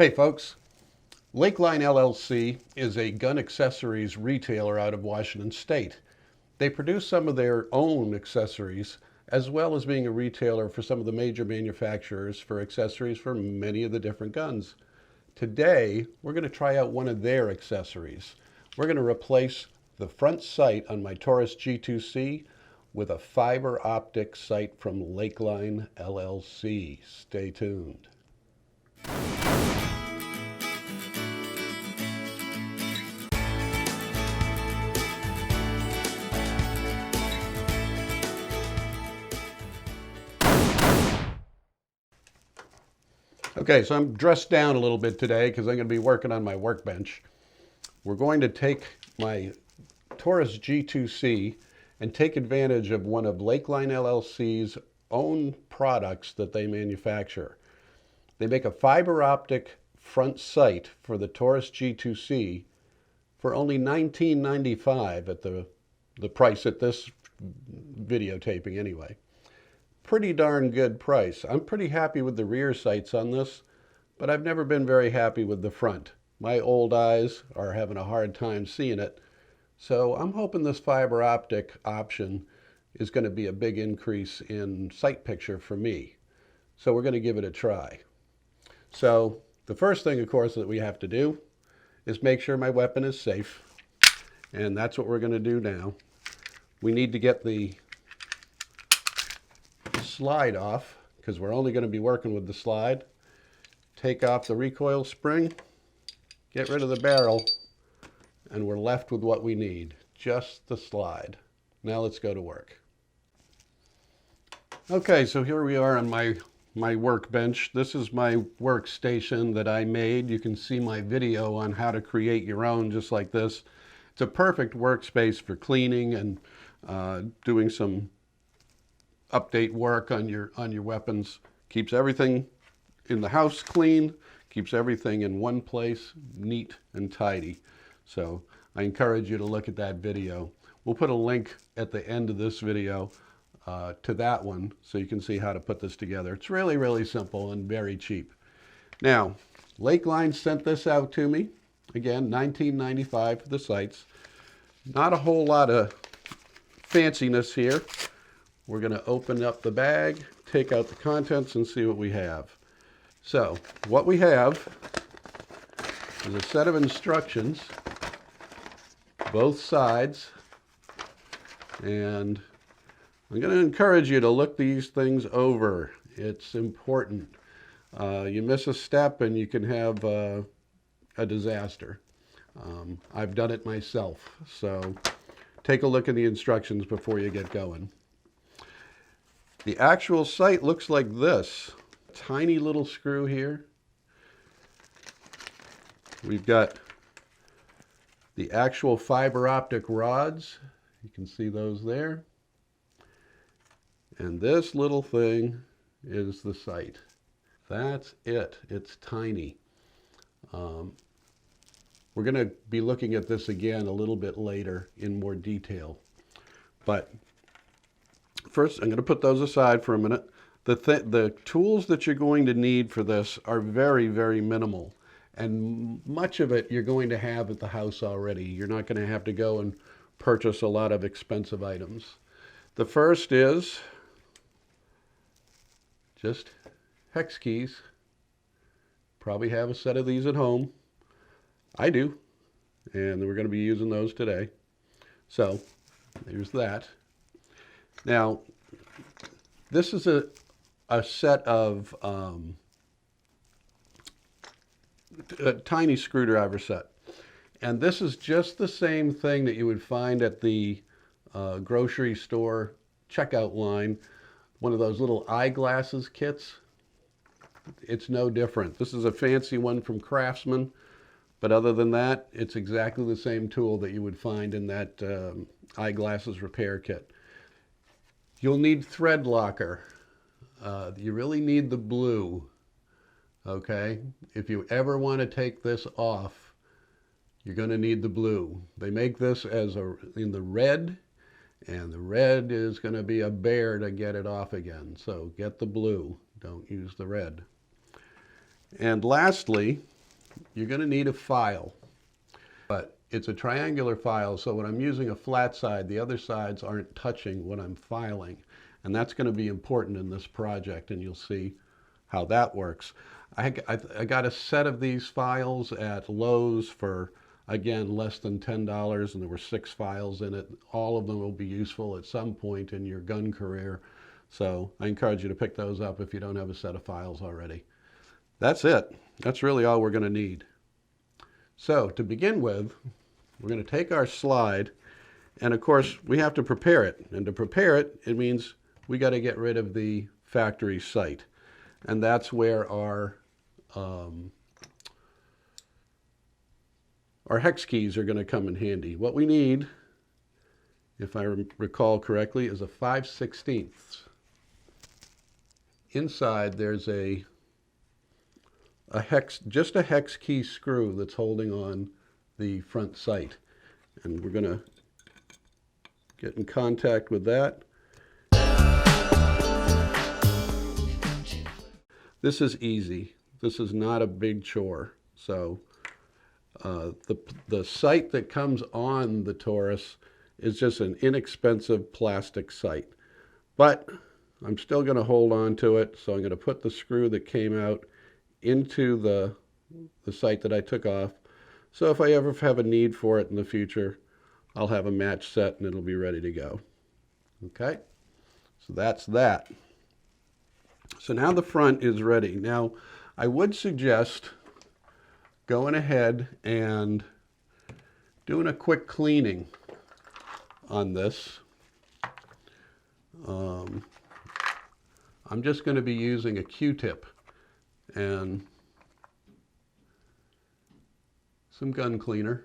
Hey folks, Lakeline LLC is a gun accessories retailer out of Washington State. They produce some of their own accessories as well as being a retailer for some of the major manufacturers for accessories for many of the different guns. Today, we're going to try out one of their accessories. We're going to replace the front sight on my Taurus G2C with a fiber optic sight from Lakeline LLC. Stay tuned. Okay, so I'm dressed down a little bit today because I'm going to be working on my workbench. We're going to take my Taurus G2C and take advantage of one of Lakeline LLC's own products that they manufacture. They make a fiber optic front sight for the Taurus G2C for only $19.95 at the price at this videotaping anyway. Pretty darn good price. I'm pretty happy with the rear sights on this, but I've never been very happy with the front. My old eyes are having a hard time seeing it, so I'm hoping this fiber optic option is going to be a big increase in sight picture for me. So we're going to give it a try. So the first thing, of course, that we have to do is make sure my weapon is safe, and that's what we're going to do now. We need to get the slide off because we're only going to be working with the slide. Take off the recoil spring, get rid of the barrel, and we're left with what we need, just the slide. Now let's go to work. Okay, so here we are on my workbench. This is my workstation that I made. You can see my video on how to create your own just like this. It's a perfect workspace for cleaning and doing some update work on your weapons. Keeps everything in the house clean, keeps everything in one place, neat and tidy. So I encourage you to look at that video. We'll put a link at the end of this video to that one so you can see how to put this together. It's really, really simple and very cheap. Now, Lakeline sent this out to me. Again, $19.95 for the sights. Not a whole lot of fanciness here. We're going to open up the bag, take out the contents, and see what we have. So, what we have is a set of instructions, both sides, and I'm going to encourage you to look these things over. It's important. You miss a step and you can have a disaster. I've done it myself, so take a look at the instructions before you get going. The actual sight looks like this. Tiny little screw here. We've got the actual fiber optic rods. You can see those there. And this little thing is the sight. That's it. It's tiny. We're going to be looking at this again a little bit later in more detail. But first, I'm going to put those aside for a minute. The tools that you're going to need for this are very, very minimal. And much of it you're going to have at the house already. You're not going to have to go and purchase a lot of expensive items. The first is just hex keys. Probably have a set of these at home. I do. And we're going to be using those today. So, there's that. Now, this is a set of a tiny screwdriver set. And this is just the same thing that you would find at the grocery store checkout line. One of those little eyeglasses kits. It's no different. This is a fancy one from Craftsman. But other than that, it's exactly the same tool that you would find in that eyeglasses repair kit. You'll need thread locker. You really need the blue, okay? If you ever want to take this off, you're going to need the blue. They make this in the red, and the red is going to be a bear to get it off again. So get the blue. Don't use the red. And lastly, you're going to need a file, but it's a triangular file, so when I'm using a flat side, the other sides aren't touching when I'm filing. And that's going to be important in this project, and you'll see how that works. I got a set of these files at Lowe's for, again, less than $10, and there were 6 files in it. All of them will be useful at some point in your gun career. So I encourage you to pick those up if you don't have a set of files already. That's it. That's really all we're going to need. So to begin with, we're going to take our slide, and of course we have to prepare it. And to prepare it, it means we got to get rid of the factory sight. And that's where our hex keys are going to come in handy. What we need, if I recall correctly, is a 5/16. Inside there's just a hex key screw that's holding on the front sight. And we're going to get in contact with that. This is easy. This is not a big chore. So the sight that comes on the Taurus is just an inexpensive plastic sight. But I'm still going to hold on to it, so I'm going to put the screw that came out into the sight that I took off. So if I ever have a need for it in the future, I'll have a match set and it'll be ready to go. Okay, so that's that. So now the front is ready. Now, I would suggest going ahead and doing a quick cleaning on this. I'm just going to be using a Q-tip and some gun cleaner.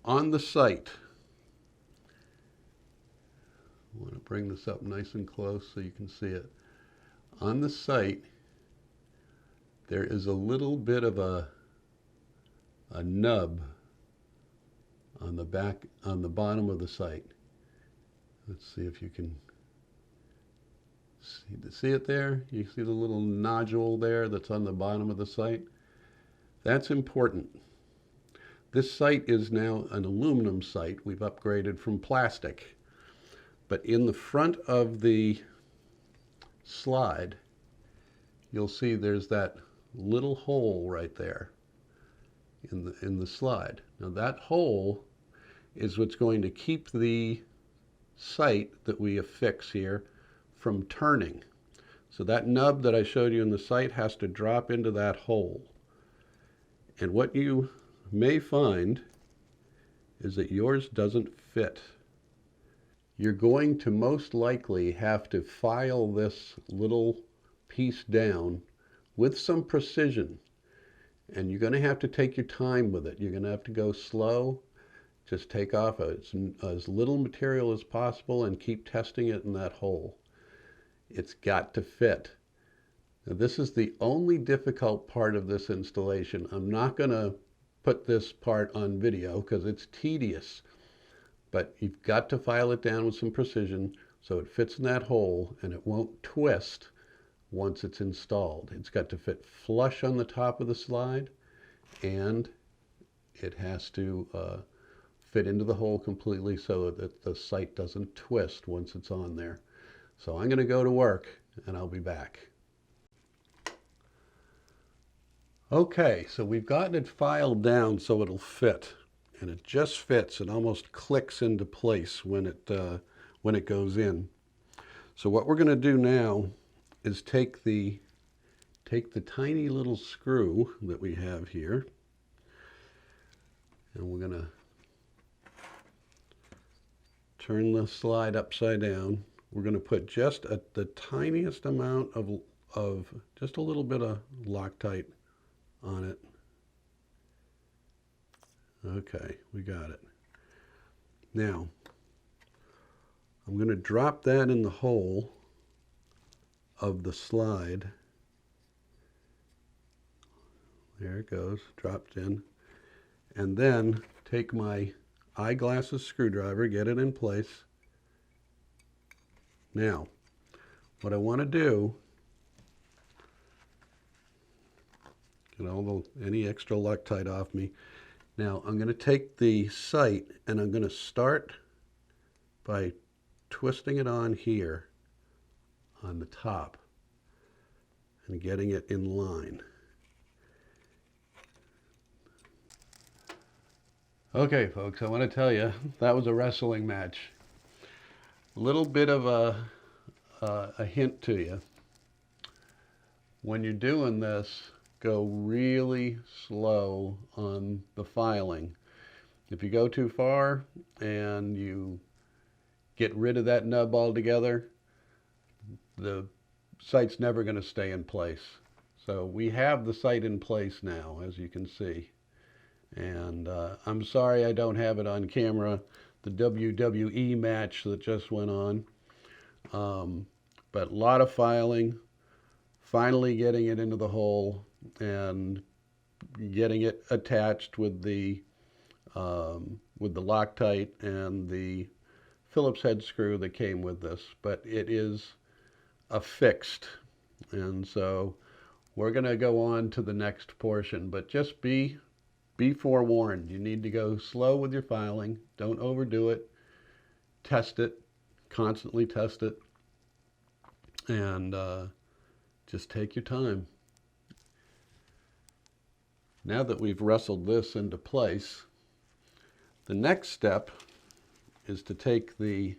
On the sight, I want to bring this up nice and close so you can see it. On the sight, there is a little bit of a nub on the back, on the bottom of the sight. Let's see if you can see it there. You see the little nodule there that's on the bottom of the sight? That's important. This sight is now an aluminum sight. We've upgraded from plastic. But in the front of the slide, you'll see there's that little hole right there in the slide. Now that hole is what's going to keep the sight that we affix here from turning. So that nub that I showed you in the sight has to drop into that hole. And what you may find is that yours doesn't fit. You're going to most likely have to file this little piece down with some precision, and you're going to have to take your time with it. You're going to have to go slow. Just take off as little material as possible and keep testing it in that hole. It's got to fit. Now, this is the only difficult part of this installation. I'm not going to put this part on video because it's tedious, but you've got to file it down with some precision so it fits in that hole and it won't twist once it's installed. It's got to fit flush on the top of the slide, and it has to fit into the hole completely so that the sight doesn't twist once it's on there. So I'm going to go to work and I'll be back. Okay, so we've gotten it filed down so it'll fit, and it just fits. It almost clicks into place when it goes in. So what we're going to do now is take the tiny little screw that we have here, and we're going to turn the slide upside down. We're going to put just the tiniest amount of just a little bit of Loctite on it. Okay, we got it. Now, I'm going to drop that in the hole of the slide. There it goes, dropped in. And then take my eyeglasses screwdriver, get it in place. Now, what I want to do, get any extra Loctite off me. Now, I'm going to take the sight and I'm going to start by twisting it on here on the top and getting it in line. Okay, folks, I want to tell you, that was a wrestling match. A little bit of a hint to you. When you're doing this, go really slow on the filing. If you go too far and you get rid of that nub altogether, the sight's never going to stay in place. So we have the sight in place now, as you can see. And I'm sorry I don't have it on camera, the WWE match that just went on. But a lot of filing, finally getting it into the hole and getting it attached with the Loctite and the Phillips head screw that came with this. But it is affixed, and so we're going to go on to the next portion. But just be forewarned. You need to go slow with your filing. Don't overdo it. Test it. Constantly test it. And just take your time. Now that we've wrestled this into place, the next step is to take the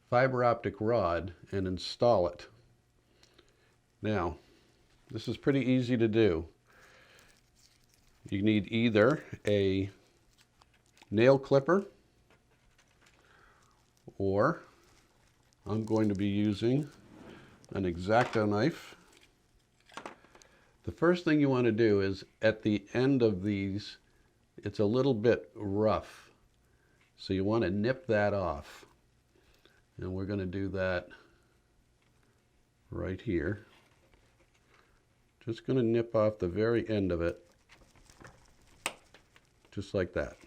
fiber optic rod and install it. Now, this is pretty easy to do. You need either a nail clipper, or I'm going to be using an X-Acto knife. The first thing you want to do is at the end of these, it's a little bit rough. So you want to nip that off. And we're going to do that right here. Just going to nip off the very end of it. Just like that.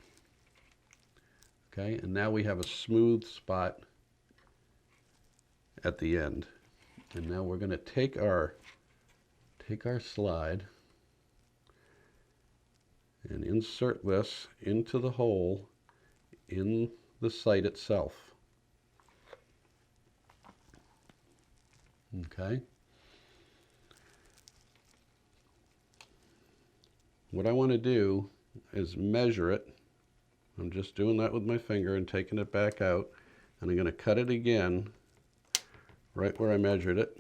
Okay, and now we have a smooth spot at the end. And now we're going to take our slide and insert this into the hole in the sight itself. Okay. What I want to do is measure it. I'm just doing that with my finger and taking it back out, and I'm going to cut it again right where I measured it.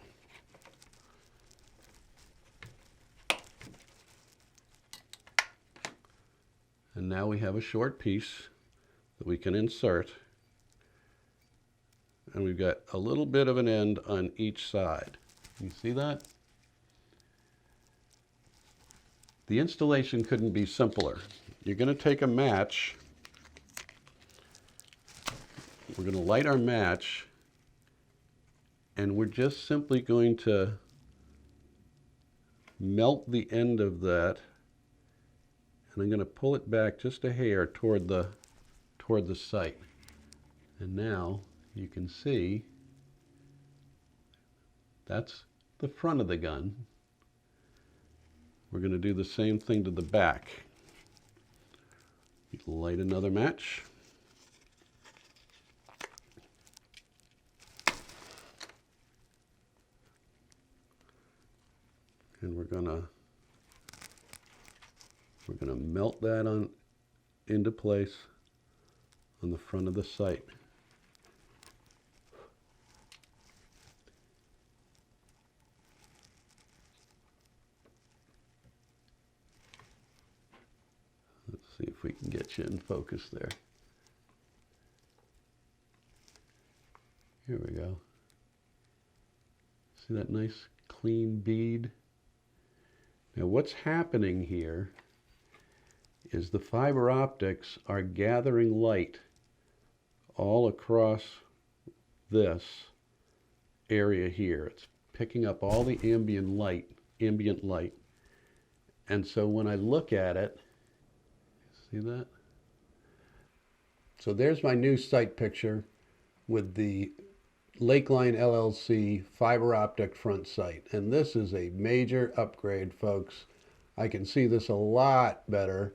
And now we have a short piece that we can insert, and we've got a little bit of an end on each side. You see that? The installation couldn't be simpler. You're going to take a match. We're going to light our match, and we're just simply going to melt the end of that, and I'm going to pull it back just a hair toward the sight. And now you can see that's the front of the gun. We're going to do the same thing to the back. Light another match. And we're gonna melt that into place on the front of the sight. Let's see if we can get you in focus there. Here we go. See that nice clean bead? Now what's happening here is the fiber optics are gathering light all across this area here. It's picking up all the ambient light. And so when I look at it, See that? So there's my new sight picture with the Lakeline LLC fiber optic front sight. And this is a major upgrade, folks. I can see this a lot better,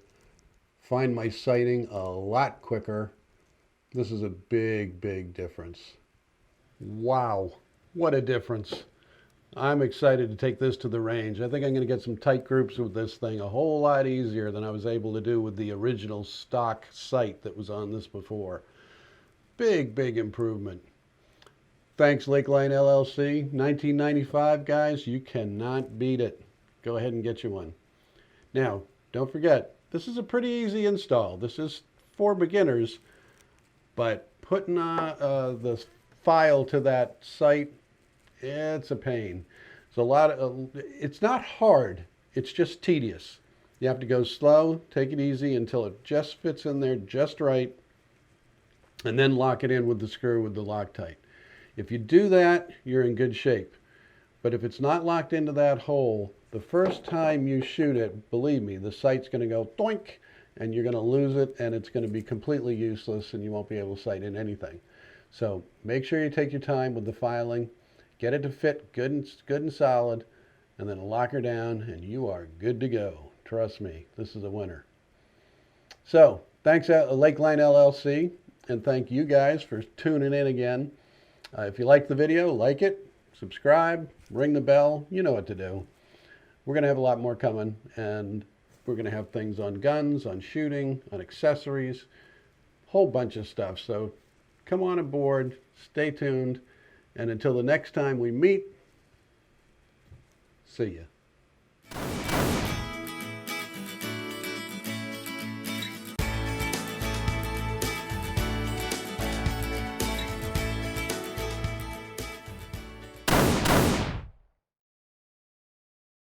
find my sighting a lot quicker. This is a big, big difference. Wow, what a difference. I'm excited to take this to the range. I think I'm going to get some tight groups with this thing a whole lot easier than I was able to do with the original stock sight that was on this before. Big, big improvement. Thanks, Lakeline LLC. 1995, guys, you cannot beat it. Go ahead and get you one. Now, don't forget, this is a pretty easy install. This is for beginners, but putting the file to that sight, it's a pain. It's not hard, it's just tedious. You have to go slow, take it easy until it just fits in there just right, and then lock it in with the screw with the Loctite. If you do that, you're in good shape. But if it's not locked into that hole, the first time you shoot it, believe me, the sight's going to go doink, and you're going to lose it, and it's going to be completely useless, and you won't be able to sight in anything. So make sure you take your time with the filing. Get it to fit good and solid, and then lock her down, and you are good to go. Trust me, this is a winner. So thanks, Lakeline LLC, and thank you guys for tuning in again. If you like the video, like it, subscribe, ring the bell. You know what to do. We're going to have a lot more coming, and we're going to have things on guns, on shooting, on accessories, whole bunch of stuff. So come on aboard, stay tuned. And until the next time we meet, see ya.